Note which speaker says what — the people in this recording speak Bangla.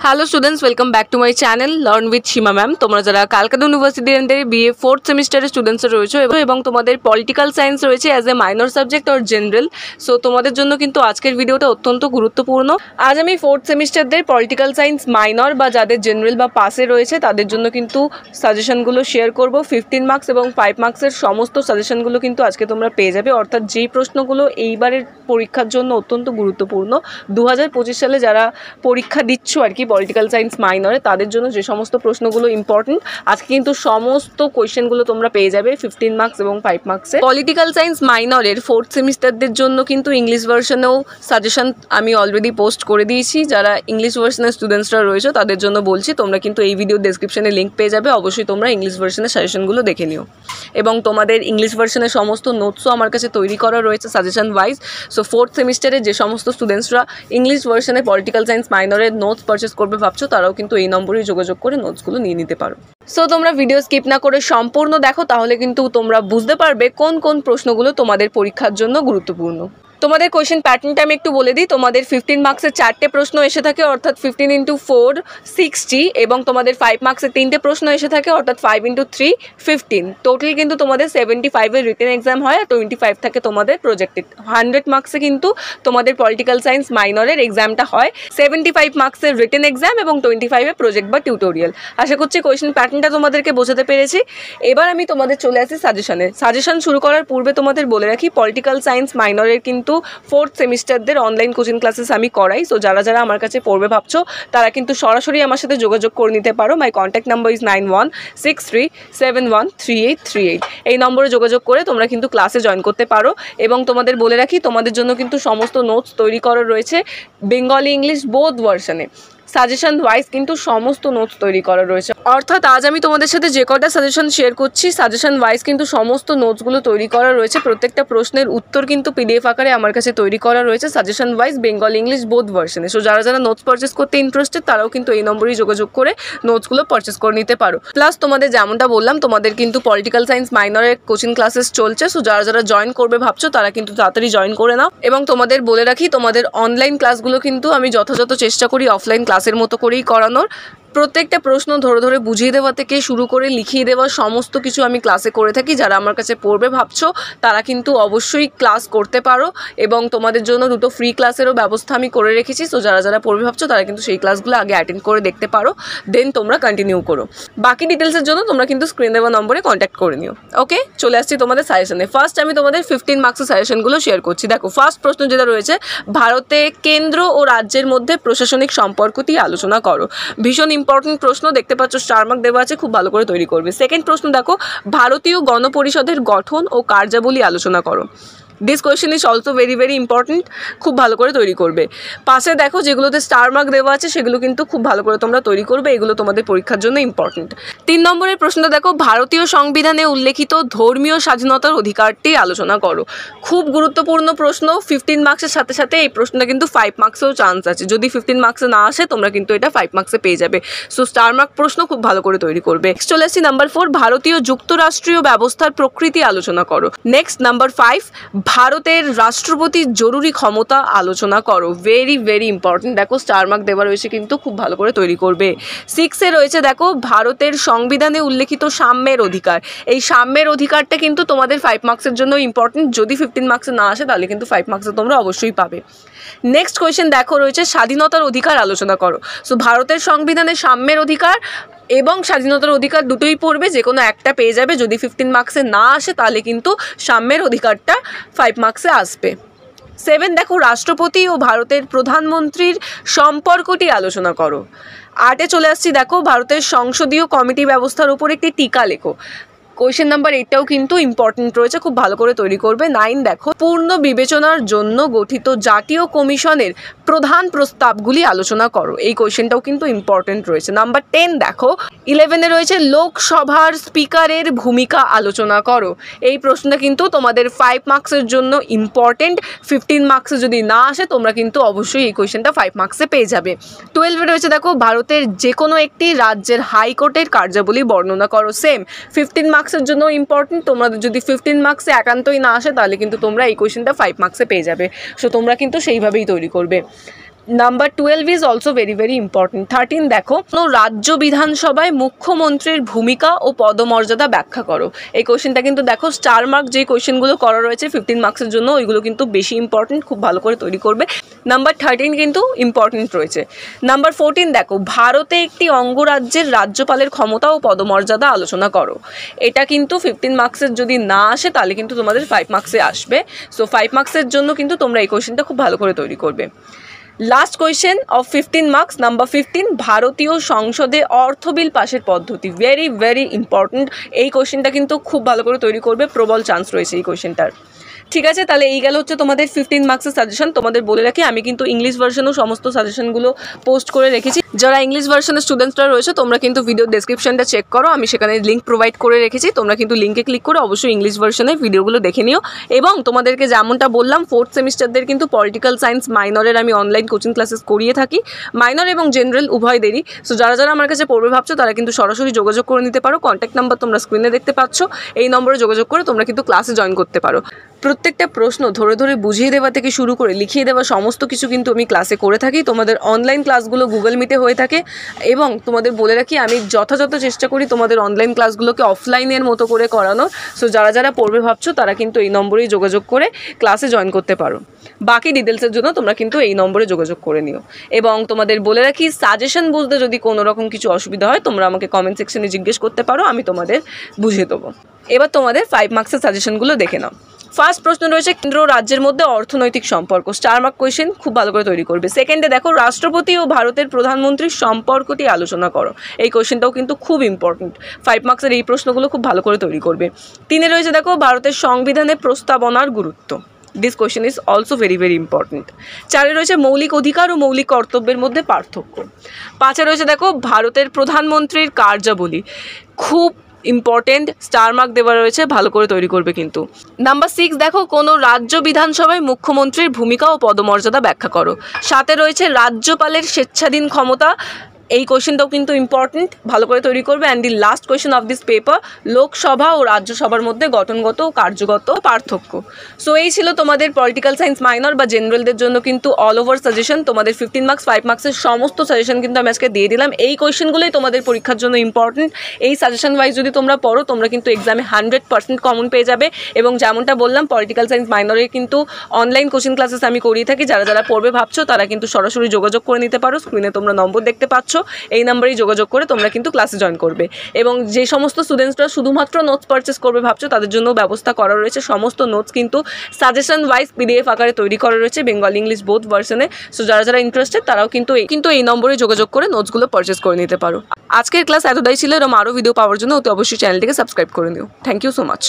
Speaker 1: Hello students, welcome back to my channel learn with Seema ma'am. তোমরা যারা কালকাতা ইউনিভার্সিটির আন্ডারে বিএ 4th সেমিস্টারের স্টুডেন্টসরা রয়েছে এবং তোমাদের পলিটিক্যাল সায়েন্স রয়েছে as a minor subject or general, so তোমাদের জন্য কিন্তু আজকের ভিডিওটা অত্যন্ত গুরুত্বপূর্ণ। আজ আমি 4th সেমিস্টারদের পলিটিক্যাল সায়েন্স মাইনর বা যাদের জেনারেল বা পাসে রয়েছে তাদের জন্য কিন্তু সাজেশনগুলো শেয়ার করব। 15 মার্কস এবং 5 মার্কসের সমস্ত সাজেশনগুলো কিন্তু আজকে তোমরা পেয়ে যাবে, অর্থাৎ যেই প্রশ্নগুলো এইবারের পরীক্ষার জন্য অত্যন্ত গুরুত্বপূর্ণ। 2025 সালে যারা পরীক্ষা দিচ্ছ আর কি পলিটিক্যাল সায়েন্স মাইনরে, তাদের জন্য যে সমস্ত প্রশ্নগুলো ইম্পর্টেন্ট আজকে কিন্তু সমস্ত কোয়েশ্চেনগুলো তোমরা পেয়ে যাবে 15 মার্কস এবং 5 মার্কসে। পলিটিক্যাল সায়েন্স মাইনরের 4th সেমিস্টারদের জন্য কিন্তু ইংলিশ ভার্সনেও সাজেশন আমি অলরেডি পোস্ট করে দিয়েছি। যারা ইংলিশ ভার্সনের স্টুডেন্টসরা রয়েছে তাদের জন্য বলছি, তোমরা কিন্তু এই ভিডিও ডেসক্রিপশনে লিঙ্ক পেয়ে যাবে, অবশ্যই তোমরা ইংলিশ ভার্সনের সাজেশনগুলো দেখে নিও। এবং তোমাদের ইংলিশ ভার্সনের সমস্ত নোটসও আমার কাছে তৈরি করা রয়েছে সাজেশন ওয়াইজ। সো 4th সেমিস্টারে যে সমস্ত স্টুডেন্টসরা ইংলিশ ভার্সনে পলিটিক্যাল সায়েন্স মাইনরের নোটস পারচেস করবে ভাবছো, তারাও কিন্তু এই নম্বরেই যোগাযোগ করে নোটসগুলো নিয়ে নিতে পারো। সো তোমরা ভিডিও স্কিপ না করে সম্পূর্ণ দেখো, তাহলে কিন্তু তোমরা বুঝতে পারবে কোন কোন প্রশ্নগুলো তোমাদের পরীক্ষার জন্য গুরুত্বপূর্ণ। তোমাদের কোয়েশ্চেন প্যাটার্নটা আমি একটু বলে দিই। তোমাদের 15 মার্কসের 4টে প্রশ্ন এসে থাকে, অর্থাৎ 15 × 4 60, এবং তোমাদের 5 মার্কসের 3টে প্রশ্ন এসে থাকে, অর্থাৎ 5 × 3 15। টোটাল কিন্তু তোমাদের 75-এর রিটেন এক্সাম হয় আর 25 থাকে তোমাদের প্রজেক্টেড। 100 মার্কসে কিন্তু তোমাদের পলিটিক্যাল সায়েন্স মাইনরের এক্সামটা হয়। 75 মার্কসের রিটেন এক্সাম এবং 25-এ প্রজেক্ট বা টিউটোরিয়াল। আশা করছি কোয়েশ্চেন প্যাটার্নটা তোমাদেরকে বোঝাতে পেরেছি। এবার আমি তোমাদের চলে আসি সাজেশন শুরু করার পূর্বে তোমাদের বলে রাখি, পলিটিক্যাল সায়েন্স মাইনরের কিন্তু 4th সেমিস্টারদের অনলাইন কোচিং ক্লাসেস আমি করাই। সো যারা যারা আমার কাছে পড়বে ভাবছো তারা কিন্তু সরাসরি আমার সাথে যোগাযোগ করে নিতে পারো। মাই কন্ট্যাক্ট নাম্বার ইজ 9163713838। এই নম্বরে যোগাযোগ করে তোমরা কিন্তু ক্লাসে জয়েন করতে পারো। এবং তোমাদের বলে রাখি, তোমাদের জন্য কিন্তু সমস্ত নোটস তৈরি করা রয়েছে বেঙ্গলি ইংলিশ বোথ ভার্সনে। সাজেশন ওয়াইজ কিন্তু সমস্ত নোটস তৈরি করা রয়েছে, অর্থাৎ আজ আমি তোমাদের সাথে যে কটা সাজেশন শেয়ার করছি সাজেশন ওয়াইজ কিন্তু সমস্ত নোটসগুলো তৈরি করা রয়েছে। প্রত্যেকটা প্রশ্নের উত্তর কিন্তু পিডিএফ আকারে আমার কাছে তৈরি করা রয়েছে suggestion wise Bengali English both ভার্সনে। সো যারা যারা নোটস পারচেস করতে ইন্টারেস্টেড তারাও কিন্তু এই নম্বরেই যোগাযোগ করে নোটসগুলো পারচেস করে নিতে পারো। প্লাস তোমাদের যেমনটা বললাম, তোমাদের কিন্তু পলিটিক্যাল সায়েন্স মাইনরের কোচিং ক্লাসেস চলছে। সো যারা যারা জয়েন করবে ভাবছো তারা কিন্তু তাড়াতাড়ি জয়েন করে নাও। এবং তোমাদের বলে রাখি, তোমাদের অনলাইন ক্লাসগুলো কিন্তু আমি যথাযথ চেষ্টা করি অফলাইন ক্লাসের মতো করেই করানোর। প্রত্যেকটা প্রশ্ন ধরে ধরে বুঝিয়ে দেওয়া থেকে শুরু করে লিখিয়ে দেওয়া সমস্ত কিছু আমি ক্লাসে করে থাকি। যারা আমার কাছে পড়বে ভাবছো তারা কিন্তু অবশ্যই ক্লাস করতে পারো, এবং তোমাদের জন্য 2টো ফ্রি ক্লাসেরও ব্যবস্থা আমি করে রেখেছি। সো যারা যারা পড়বে ভাবছো তারা কিন্তু সেই ক্লাসগুলো আগে অ্যাটেন্ড করে দেখতে পারো, দেন তোমরা কন্টিনিউ করো। বাকি ডিটেলসের জন্য তোমরা কিন্তু স্ক্রিন দেওয়া নম্বরে কন্ট্যাক্ট করে নিও। ওকে, চলে আসছি তোমাদের সাজেশনে। ফার্স্ট আমি তোমাদের 15 মার্কসের সাজেশনগুলো শেয়ার করছি। দেখো, ফার্স্ট প্রশ্ন যেটা রয়েছে, ভারতে কেন্দ্র ও রাজ্যের মধ্যে প্রশাসনিক সম্পর্কটি আলোচনা করো। ভীষণ ইম্পর্টেন্ট প্রশ্ন, দেখতে পাচ্ছ স্টার মার্ক দেওয়া আছে, খুব ভালো করে তৈরি করবে। সেকেন্ড প্রশ্ন দেখো, ভারতীয় গণপরিষদের গঠন ও কার্যাবলী আলোচনা করো। This question is also very very important, খুব ভালো করে তৈরি করবে। পাশে দেখো যেগুলোতে স্টার মার্ক দেওয়া আছে সেগুলো কিন্তু খুব ভালো করে তোমরা তৈরি করবে, এগুলো তোমাদের পরীক্ষার জন্য ইম্পর্টেন্ট। 3 নম্বরের প্রশ্নটা দেখো, ভারতীয় সংবিধানে উল্লেখিত ধর্মীয় স্বাধীনতার অধিকারটি আলোচনা করো। খুব গুরুত্বপূর্ণ প্রশ্ন, 15 মার্কসের সাথে সাথে এই প্রশ্নটা কিন্তু 5 মার্কসেও চান্স আছে। যদি 15 মার্কসে না আসে তোমরা কিন্তু এটা 5 মার্কসে পেয়ে যাবে। সো স্টার মার্ক প্রশ্ন খুব ভালো করে তৈরি করবে। নেক্সট চলে আসছি নাম্বার 4, ভারতীয় যুক্তরাষ্ট্রীয় ব্যবস্থার প্রকৃতি আলোচনা করো। নেক্সট নাম্বার 5, ভারতের রাষ্ট্রপতির জরুরি ক্ষমতা আলোচনা করো। ভেরি ভেরি ইম্পর্টেন্ট, দেখো স্টার মার্ক দেওয়া রয়েছে কিন্তু খুব ভালো করে তৈরি করবে। 6-এ রয়েছে দেখো, ভারতের সংবিধানে উল্লেখিত সাম্যের অধিকার। এই সাম্যের অধিকারটা কিন্তু তোমাদের 5 মার্কসের জন্য ইম্পর্টেন্ট। যদি 15 মার্কসে না আসে তাহলে কিন্তু 5 মার্কসে তোমরা অবশ্যই পাবে। নেক্সট কোয়েশ্চেন দেখো রয়েছে, স্বাধীনতার অধিকার আলোচনা করো। সো ভারতের সংবিধানে সাম্যের অধিকার এবং স্বাধীনতার অধিকার দুটোই পড়বে, যে কোনো একটা পেয়ে যাবে। যদি 15 মার্কসে না আসে তাহলে কিন্তু সাম্যের অধিকারটা 5 মার্কসে আসবে। 7 দেখো, রাষ্ট্রপতি ও ভারতের প্রধানমন্ত্রীর সম্পর্কটি আলোচনা করো। 8-এ চলে আসছি দেখো, ভারতের সংসদীয় কমিটি ব্যবস্থার উপর একটি টিকা লেখো। কোয়েশ্চেন নাম্বার 8টাও কিন্তু ইম্পর্টেন্ট রয়েছে, খুব ভালো করে তৈরি করবে। 9 দেখো, পূর্ণ বিবেচনার জন্য গঠিত জাতীয় কমিশনের প্রধান প্রস্তাবগুলি আলোচনা করো। এই কোয়েশ্চেনটাও কিন্তু ইম্পর্টেন্ট রয়েছে। নাম্বার 10 দেখো, 11-এ রয়েছে লোকসভার স্পিকারের ভূমিকা আলোচনা করো। এই প্রশ্নটা কিন্তু তোমাদের 5 মার্কসের জন্য ইম্পর্টেন্ট। 15 মার্কসে যদি না আসে তোমরা কিন্তু অবশ্যই এই কোয়েশ্চেনটা 5 মার্কসে পেয়ে যাবে। 12-এ রয়েছে দেখো, ভারতের যে কোনো একটি রাজ্যের হাইকোর্টের কার্যাবলী বর্ণনা করো। সেম 15 মার্কসের জন্য ইম্পর্টেন্ট। তোমাদের যদি 15 মার্কসে একান্তই না আসে তাহলে কিন্তু তোমরা এই কোয়েশ্চেনটা 5 মার্কসে পেয়ে যাবে। সো তোমরা কিন্তু সেইভাবেই তৈরি করবে। Number 12 is also very very important. 13 দেখো, রাজ্য বিধানসভায় মুখ্যমন্ত্রীর ভূমিকা ও পদমর্যাদা ব্যাখ্যা করো। এই কোয়েশ্চেনটা কিন্তু দেখো স্টার মার্ক যে কোয়েশ্চেনগুলো করা রয়েছে 15 মার্কসের জন্য, ওইগুলো কিন্তু বেশি ইম্পর্টেন্ট, খুব ভালো করে তৈরি করবে। নাম্বার 13 কিন্তু ইম্পর্টেন্ট রয়েছে। নাম্বার 14 দেখো, ভারতে একটি অঙ্গরাজ্যের রাজ্যপালের ক্ষমতা ও পদমর্যাদা আলোচনা করো। এটা কিন্তু 15 মার্কসের যদি না আসে তাহলে কিন্তু তোমাদের 5 মার্কসে আসবে। সো 5 মার্কসের জন্য কিন্তু তোমরা এই কোয়েশ্চেনটা খুব ভালো করে তৈরি করবে। Last question of 15 marks, number 15, ভারতীয় সংসদে অর্থ বিল পাশের পদ্ধতি। Very very important. এই কোয়েশ্চেনটা কিন্তু খুব ভালো করে তৈরি করবে, প্রবল চান্স রয়েছে এই কোয়েশ্চেনটার। ঠিক আছে, তাহলে এই গেল হচ্ছে তোমাদের 15 মার্কসের সাজেশন। তোমাদের বলে রাখি আমি কিন্তু ইংলিশ ভার্সনেও সমস্ত সাজেশনগুলো পোস্ট করে রেখেছি। যারা ইংলিশ ভার্সনের স্টুডেন্টসরা রয়েছে তোমরা কিন্তু ভিডিও ডেসক্রিপশনটা চেক করো, আমি সেখানে লিঙ্ক প্রোভাইড করে রেখেছি। তোমরা কিন্তু লিঙ্কে ক্লিক করে অবশ্যই ইংলিশ ভার্সনের ভিডিওগুলো দেখে নিও। এবং তোমাদেরকে যেমনটা বললাম, 4th সেমিস্টারদের কিন্তু পলিটিক্যাল সায়েন্স মাইনরের আমি অনলাইন কোচিং ক্লাসেস করিয়ে থাকি, মাইনর এবং জেনারেল উভয়দেরই। সো যারা যারা আমার কাছে পড়বে ভাবছো তারা কিন্তু সরাসরি যোগাযোগ করে নিতে পারো। কন্ট্যাক্ট নাম্বার তোমরা স্ক্রিনে দেখতে পাচ্ছ, এই নম্বরে যোগাযোগ করে তোমরা কিন্তু ক্লাসে জয়েন করতে পারো। প্রত্যেকটা প্রশ্ন ধরে ধরে বুঝিয়ে দেওয়া থেকে শুরু করে লিখিয়ে দেওয়া সমস্ত কিছু কিন্তু আমি ক্লাসে করে থাকি। তোমাদের অনলাইন ক্লাসগুলো গুগল মিটে হয়ে থাকে এবং তোমাদের বলে রাখি আমি যথাযথ চেষ্টা করি তোমাদের অনলাইন ক্লাসগুলোকে অফলাইনের মতো করে করানোর। সো যারা যারা পড়বে ভাবছো তারা কিন্তু এই নম্বরেই যোগাযোগ করে ক্লাসে জয়েন করতে পারো। বাকি ডিটেলসের জন্য তোমরা কিন্তু এই নম্বরে যোগাযোগ করে নিও। এবং তোমাদের বলে রাখি, সাজেশন বুঝতে যদি কোনো রকম কিছু অসুবিধা হয় তোমরা আমাকে কমেন্ট সেকশনে জিজ্ঞেস করতে পারো, আমি তোমাদের বুঝিয়ে দেবো। এবার তোমাদের 5 মার্কসের সাজেশনগুলো দেখে নাও। ফার্স্ট প্রশ্ন রয়েছে কেন্দ্র ও রাজ্যের মধ্যে অর্থনৈতিক সম্পর্ক, স্টার মার্ক কোয়েশ্চেন, খুব ভালো করে তৈরি করবে। সেকেন্ডে দেখো, রাষ্ট্রপতি ও ভারতের প্রধানমন্ত্রীর সম্পর্কটি আলোচনা করো। এই কোয়েশ্চেনটাও কিন্তু খুব ইম্পর্টেন্ট, 5 মার্কসের এই প্রশ্নগুলো খুব ভালো করে তৈরি করবে। 3 রয়েছে দেখো, ভারতের সংবিধানে প্রস্তাবনার গুরুত্ব। This question is also very very important. 4 রয়েছে মৌলিক অধিকার ও মৌলিক কর্তব্যের মধ্যে পার্থক্য। 5 রয়েছে দেখো, ভারতের প্রধানমন্ত্রীর কার্যাবলী, খুব ইম্পর্টেন্ট, স্টার মার্ক দেওয়া রয়েছে, ভালো করে তৈরি করবে কিন্তু। নাম্বার 6 দেখো, কোনো রাজ্য বিধানসভায় মুখ্যমন্ত্রীর ভূমিকা ও পদমর্যাদা ব্যাখ্যা করো। 7 রয়েছে রাজ্যপালের স্বেচ্ছাধীন ক্ষমতা, এই কোয়েশ্চেনটাও কিন্তু ইম্পর্টেন্ট, ভালো করে তৈরি করবে। And the last question of this paper, Lok Sabha ও রাজ্যসভার মধ্যে গঠনগত ও কার্যগত পার্থক্য। সো এই ছিল তোমাদের পলিটিক্যাল সায়েন্স মাইনর বা জেনারেলদের জন্য কিন্তু অল ওভার সাজেশন। তোমাদের 15 মার্কস 5 মার্কসের সমস্ত সাজেশন কিন্তু আমি আজকে দিয়ে দিলাম। এই কোয়েশ্চেনগুলোই তোমাদের পরীক্ষার জন্য ইম্পর্টেন্ট। এই সাজেশন ওয়াইজ যদি তোমরা পড়ো তোমরা কিন্তু এক্সামে 100% কমন পেয়ে যাবে। এবং যেমনটা বললাম, পলিটিক্যাল সায়েন্স মাইনরের কিন্তু অনলাইন কোচিং ক্লাসেস আমি করিয়ে থাকি। যারা যারা পড়বে ভাবছো তারা কিন্তু সরাসরি যোগাযোগ করে নিতে পারো, স্ক্রিনে তোমরা নম্বর দেখতে পাচ্ছ, এই নাম্বারেই যোগাযোগ করে তোমরা কিন্তু ক্লাসে জয়েন করবে। এবং যে সমস্ত স্টুডেন্টসরা শুধুমাত্র নোটস পারচেস করবে ভাবছো তাদের জন্য ব্যবস্থা করা রয়েছে। সমস্ত নোটস কিন্তু সাজেশন ওয়াইজ PDF আকারে তৈরি করা রয়েছে, বেঙ্গলি ইংলিশ বোথ ভার্সনে। সো যারা যারা ইন্টারেস্টেড তারাও কিন্তু এই নম্বরে যোগাযোগ করে নোটসগুলো পারচেস করে নিতে পারো। আজকের ক্লাস এতটাই ছিল, এরকম আরও ভিডিও পাওয়ার জন্য অতি অবশ্যই চ্যানেলটিকে সাবস্ক্রাইব করে নিও। Thank you so much.